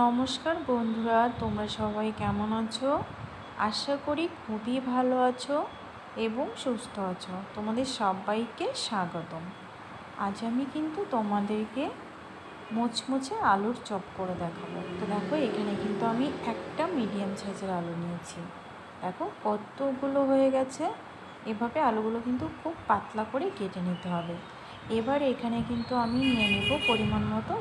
নমস্কার বন্ধুরা, তোমরা সবাই কেমন আছো? আশা করি খুবই ভালো আছো এবং সুস্থ আছো। তোমাদের সবাইকে স্বাগতম। আজ আমি কিন্তু তোমাদেরকে মুচমুচে আলুর চপ করে দেখাবো। তো দেখো, এখানে কিন্তু আমি একটা মিডিয়াম সাইজের আলু নিয়েছি। দেখো কতগুলো হয়ে গেছে। এভাবে আলুগুলো কিন্তু খুব পাতলা করে কেটে নিতে হবে। এবার এখানে কিন্তু আমি নিয়ে নেব পরিমাণ মতো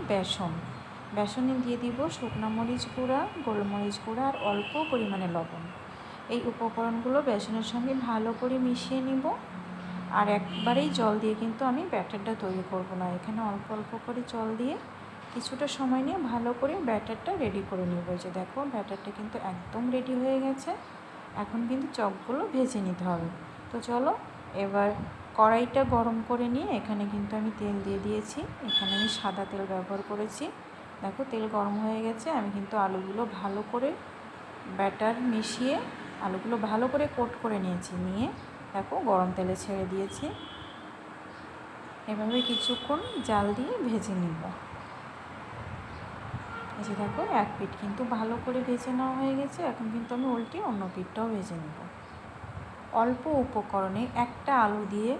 বেসনে দিয়ে দিব শুকনো মরিচ গুঁড়া, গোলমরিচ গুঁড়া আর অল্প পরিমাণে লবণ। এই উপকরণগুলো বেসনের সঙ্গে ভালো করে মিশিয়ে নিব। আর একবারেই জল দিয়ে কিন্তু আমি ব্যাটারটা তৈরি করব না। এখানে অল্প অল্প করে জল দিয়ে কিছুটা সময় নিয়ে ভালো করে ব্যাটারটা রেডি করে নেব। যে দেখো, ব্যাটারটা কিন্তু একদম রেডি হয়ে গেছে। এখন কিন্তু চপগুলো ভেজে নিতে হবে। তো চলো, এবার কড়াইটা গরম করে নিয়ে এখানে কিন্তু আমি তেল দিয়ে দিয়েছি। এখানে আমি সাদা তেল ব্যবহার করেছি। দেখো, তেল গরম হয়ে গেছে। আমি কিন্তু আলুগুলো ভালো করে ব্যাটার মিশিয়ে আলুগুলো ভালো করে কোট করে নিয়ে দেখো গরম তেলে ছেড়ে দিয়েছি। এভাবে কিছুক্ষণ জাল দিয়ে ভেজে নিব। এই যে দেখো, এক পিঠ কিন্তু ভালো করে ভেজে নেওয়া হয়ে গেছে। এখন কিন্তু আমি উল্টে অন্য পিঠটাও ভেজে নেব। অল্প উপকরণে একটা আলু দিয়ে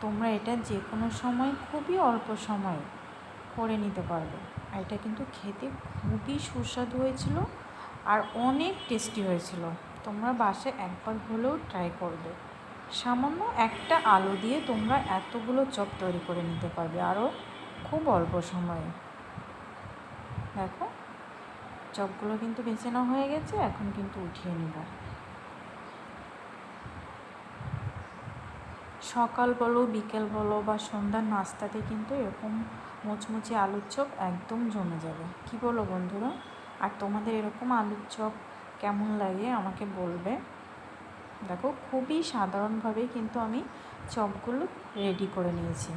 তোমরা এটা যে কোনো সময় খুবই অল্প সময়ে করে নিতে পারবে। আর এটা কিন্তু খেতে খুবই সুস্বাদু হয়েছিল আর অনেক টেস্টি হয়েছিল। তোমরা বাসায় একবার হলেও ট্রাই করবে। সামান্য একটা আলু দিয়ে তোমরা এতগুলো চপ তৈরি করে নিতে পারবে আরও খুব অল্প সময়ে। দেখো, চপগুলো কিন্তু ভেজে নেওয়া হয়ে গেছে। এখন কিন্তু উঠিয়ে নেব। সকাল বলো, বিকেল বলো বা সন্ধ্যার নাস্তাতে কিন্তু এরকম মুচমুচে আলুর চপ একদম জমে যাবে। কি বলো বন্ধুরা? আর তোমাদের এরকম আলুর চপ কেমন লাগে আমাকে বলবে। দেখো, খুবই সাধারণভাবেই কিন্তু আমি চপগুলো রেডি করে নিয়েছি।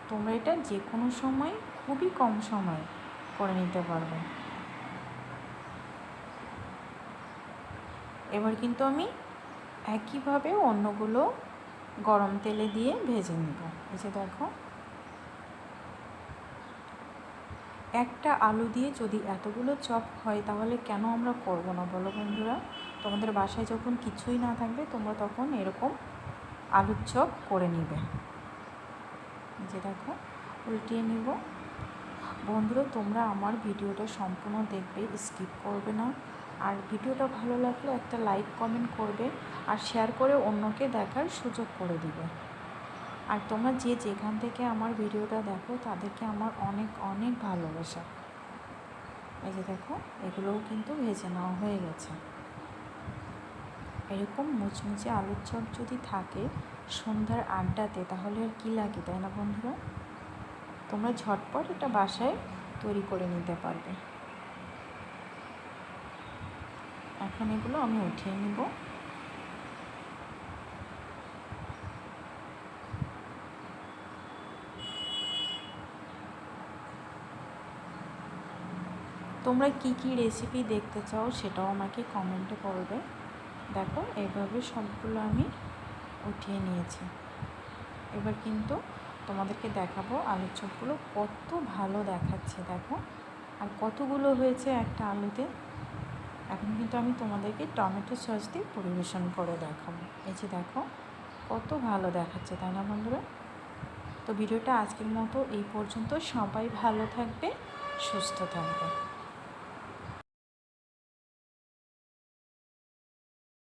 তোমরা এটা যে কোনো সময় খুবই কম সময়ে করে নিতে পারবে। এবার কিন্তু আমি একইভাবে অন্যগুলো গরম তেলে দিয়ে ভেজে নেব। এই যে দেখো, একটা আলু দিয়ে যদি এতগুলো চপ হয় তাহলে কেন আমরা করব না বলো বন্ধুরা? তোমাদের বাসায় যখন কিছুই না থাকবে তোমরা তখন এরকম আলুর চপ করে নিবে। যে দেখো, উল্টিয়ে নিব। বন্ধুরা, তোমরা আমার ভিডিওটা সম্পূর্ণ দেখবে, স্কিপ করবে না। আর ভিডিওটা ভালো লাগলে একটা লাইক কমেন্ট করবে আর শেয়ার করে অন্যকে দেখার সুযোগ করে দিবে। আর তোমরা যে যেখান থেকে আমার ভিডিওটা দেখো তাদেরকে আমার অনেক অনেক ভালোবাসা। এই যে দেখো, এগুলোও কিন্তু ভেজে নেওয়া হয়ে গেছে। এরকম মুচমুচে আলুর চপ যদি থাকে সন্ধ্যার আড্ডাতে তাহলে আর কী লাগে, তাই না বন্ধুরা? তোমরা ঝটপট এটা বাসায় তৈরি করে নিতে পারবে। এখন এগুলো আমি উঠিয়ে নিব। তোমরা কি কি রেসিপি দেখতে চাও সেটাও আমাকে কমেন্টে বলবে। দেখো, এইভাবে সবগুলো আমি উঠিয়ে নিয়েছি। এবার কিন্তু তোমাদেরকে দেখাবো আলুর চপগুলো কত ভালো দেখাচ্ছে। দেখো, আর কতগুলো হয়েছে একটা আলুতে। এখন কিন্তু আমি তোমাদেরকে টমেটো সস দিয়ে পরিবেশন করে দেখাবো। এই যে দেখো, কত ভালো দেখাচ্ছে, তাই না বন্ধুরা? তো ভিডিওটা আজকের মতো এই পর্যন্ত। সবাই ভালো থাকবে, সুস্থ থাকবে।